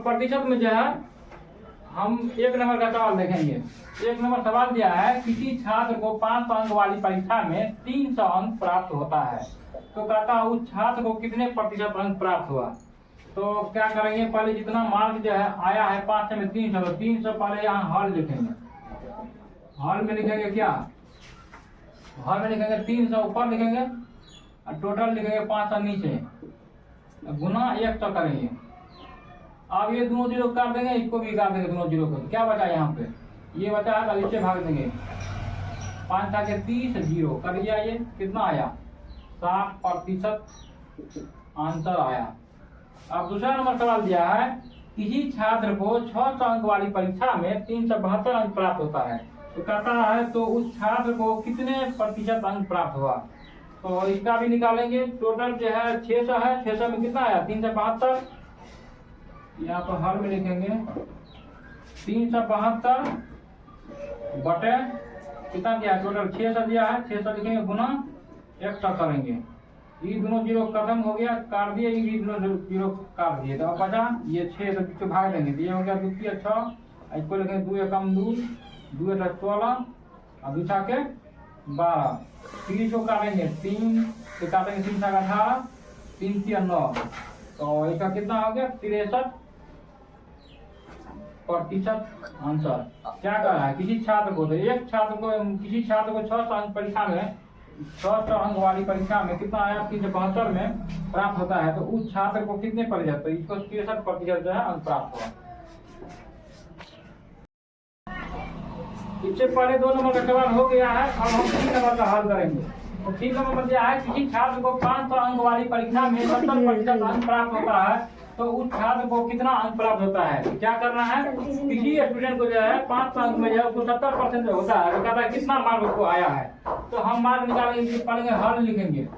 प्रतिशत में जो है हम एक नंबर का सवाल देखेंगे। एक नंबर सवाल दिया है, किसी छात्र को 500 अंक वाली परीक्षा में 300 अंक प्राप्त होता है, तो कहता है उस छात्र को कितने प्रतिशत अंक प्राप्त हुआ। तो क्या करेंगे, पहले जितना मार्क जो है आया है 500 में 300, तो 300 पहले यहाँ हॉल लिखेंगे। हॉल में लिखेंगे क्या, हॉल में लिखेंगे 300 ऊपर लिखेंगे और टोटल लिखेंगे 500 नीचे, गुना 100 करेंगे। अब ये दोनों जीरो काट देंगे, इसको भी काट देंगे दोनों जीरो को। क्या बचा यहाँ पे, ये बचा है, अब इससे भाग देंगे। 5 था के 30, जीरो कर दिया। ये कितना आया, 60% आंसर आया। अब दूसरा नंबर सवाल दिया है, किसी छात्र को 600 अंक वाली परीक्षा में 372 अंक प्राप्त होता है, तो कहता है तो उस छात्र को कितने प्रतिशत अंक प्राप्त हुआ। तो इसका भी निकालेंगे। टोटल जो है 600 है, 600 में कितना आया 372, यहाँ पर हर में लिखेंगे 372 बटे कितना दिया है, टोटल 600 दिया है, 600 लिखेंगे गुना 100 करेंगे। ये दोनों जीरो खत्म हो गया, काट दिए, ये दोनों जीरो काट दिए। तो अब बचा ये 6 तो भाग देंगे, तो ये हो गया 2 × 6, इसको लिखेंगे 2 × 2, 2 × 16 और 2 × के 12। 3 को काटेंगे, 3 से काटेंगे 3 × 18, 3 × 9, तो इसका कितना हो गया 63% आंसर। क्या कर रहा है, किसी छात्र को, तो एक छात्र को, किसी छात्र को 600 अंक परीक्षा में, 600 अंक वाली परीक्षा में कितना आया 372 में प्राप्त होता है, तो उस छात्र को कितने प्रतिशत, तो इसको 63% जो है अंक प्राप्त हुआ। इससे पहले 2 नंबर का सवाल हो गया है, अब हम 3 नंबर का हल करेंगे। तो 3 नंबर दिया है, किसी छात्र को 500 अंक वाली परीक्षा में 70% अंक प्राप्त होता है, तो उस छात्र को कितना अंक प्राप्त होता है। क्या करना है, किसी स्टूडेंट को जो है 500 अंक में जो है उसको 70% जो होता है, तो कहता है कितना मार्क उसको आया है। तो हम मार्क निकालेंगे, पढ़ेंगे हल लिखेंगे,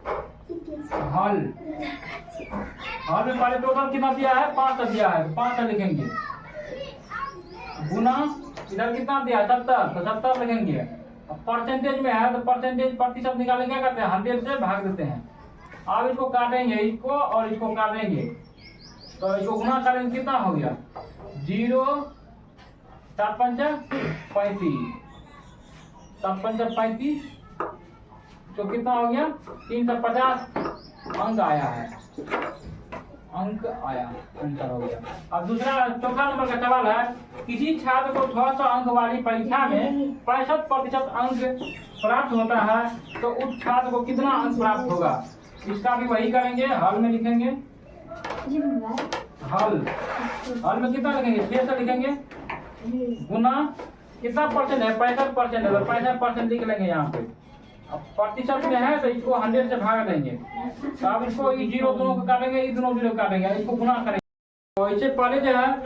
हल में पहले टोटल कितना दिया है 500 दिया है, तो 500 लिखेंगे, गुना इधर कितना दिया 70, तो 70 लिखेंगे। अब परसेंटेज में है, तो परसेंटेज प्रतिशत निकालेंगे, क्या करते हैं 100 से भाग देते हैं। अब इसको काटेंगे, इसको और इसको काटेंगे, तो इसको गुना करेंगे, कितना हो गया 0, 7 × 5 = 35, 7 × 35, तो कितना हो गया 350 अंक आया है, अंक आया, आंसर हो गया। अब दूसरा चौथा नंबर का सवाल है, किसी छात्र को 600 अंक वाली परीक्षा में 65% अंक प्राप्त होता है, तो उस छात्र को कितना अंक प्राप्त होगा। इसका भी वही करेंगे, हल में लिखेंगे, हल में कितना लिखेंगे 600 लिखेंगे, गुना कितना परसेंट है 65% है, तो 65% लिख लेंगे यहाँ पे। अब प्रतिशत में है, तो इसको 100 से भाग देंगे, तो अब इसको ये जीरो दोनों को काटेंगे, ये दोनों जीरो काटेंगे, इसको गुना करेंगे। तो इससे पहले जो है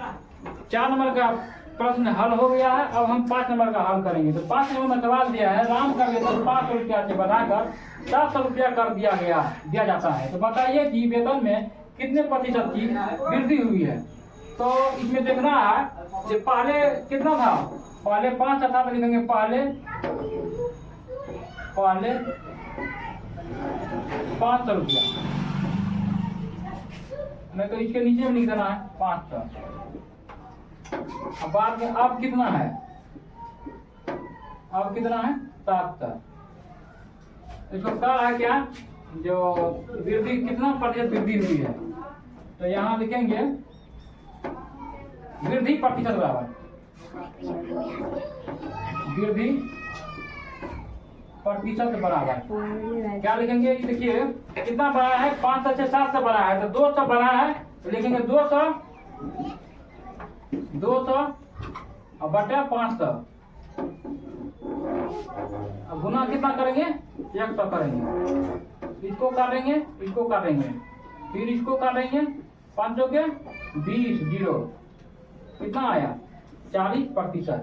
4 नंबर का प्रश्न हल हो गया है। अब हम 5 नंबर का हल करेंगे। तो 5 नंबर में सवाल दिया है, राम का वेतन 500 रुपया से बढ़ाकर 700 रुपया कर दिया जाता है, तो बताइए कि वेतन में कितने प्रतिशत की वृद्धि हुई है। तो इसमें देखना है कि पहले कितना था, पहले 500 था, तो लिखेंगे पहले 500 रुपया, नहीं तो इसके नीचे में लिख देना है 500। अब बाद में अब कितना है, अब कितना है 700। इसको कहा है क्या, जो वृद्धि कितना प्रतिशत वृद्धि हुई है, तो यहाँ लिखेंगे वृद्धि प्रतिशत बराबर, वृद्धि प्रतिशत बराबर क्या लिखेंगे, देखिए कितना बढ़ा है 500 से 700 बढ़ा है, तो 200 बढ़ा है, तो लिखेंगे 200 और बटा 500, अब गुना कितना करेंगे 100 करेंगे, इसको काटेंगे, इसको काटेंगे, फिर इसको काटेंगे, 500 के 20, जीरो, कितना आया 40%।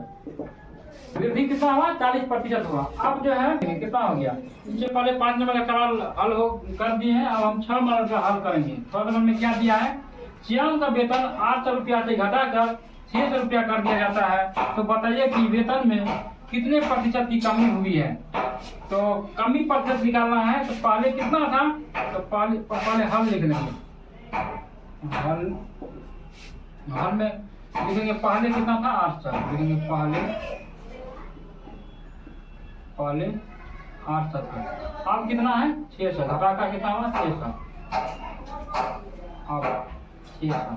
वृद्धि कितना हुआ 40% हुआ। अब जो है कितना हो गया, इससे पहले 5 नंबर का सवाल हल हो कर दिए हैं। अब हम 6 नंबर का हल करेंगे। 6 नंबर में क्या दिया है, श्याम का वेतन 800 रुपया से घटाकर 600 रुपया कर दिया जाता है, तो बताइए कि वेतन में कितने प्रतिशत की कमी हुई है। तो कमी प्रतिशत निकालना है, तो पहले कितना था, तो पहले हल लिख लेंगे, हल हर में लिखेंगे पहले कितना था 800, लिखेंगे पहले 800 था, अब कितना है 600, घटा का कितना हुआ 600, अब 600।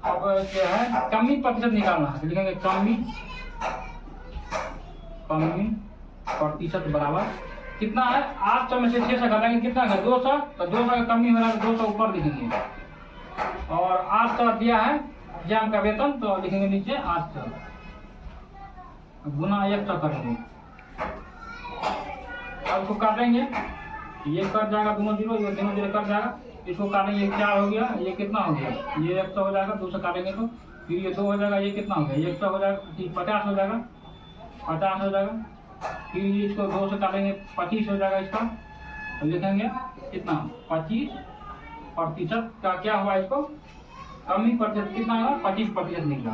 अब क्या है कमी प्रतिशत निकालना है, लिखेंगे कमी प्रतिशत बराबर कितना है 800 में से 600 घटाएंगे कितना है 200, तो 200 का कमी हो रहा है 200 ऊपर लिखेंगे, और 800 दिया है एग्जाम का वेतन, तो लिखेंगे नीचे 800 गुना 100 करेंगे। अब इसको काटेंगे, ये कट जाएगा दोनों जीरो, ये दोनों जीरो कट जाएगा, इसको काटेंगे 4 हो गया, ये कितना हो गया ये 100 हो जाएगा, 200 काटेंगे तो फिर ये 2 हो जाएगा, ये कितना हो गया ये 100 हो जाएगा, 50 हो जाएगा, 50 हो जाएगा, फिर ये इसको 2 से काटेंगे 25 हो जाएगा इसका, तो लिखेंगे कितना 25% का क्या हुआ इसको कमी प्रतिशत कितना होगा 25% निकला।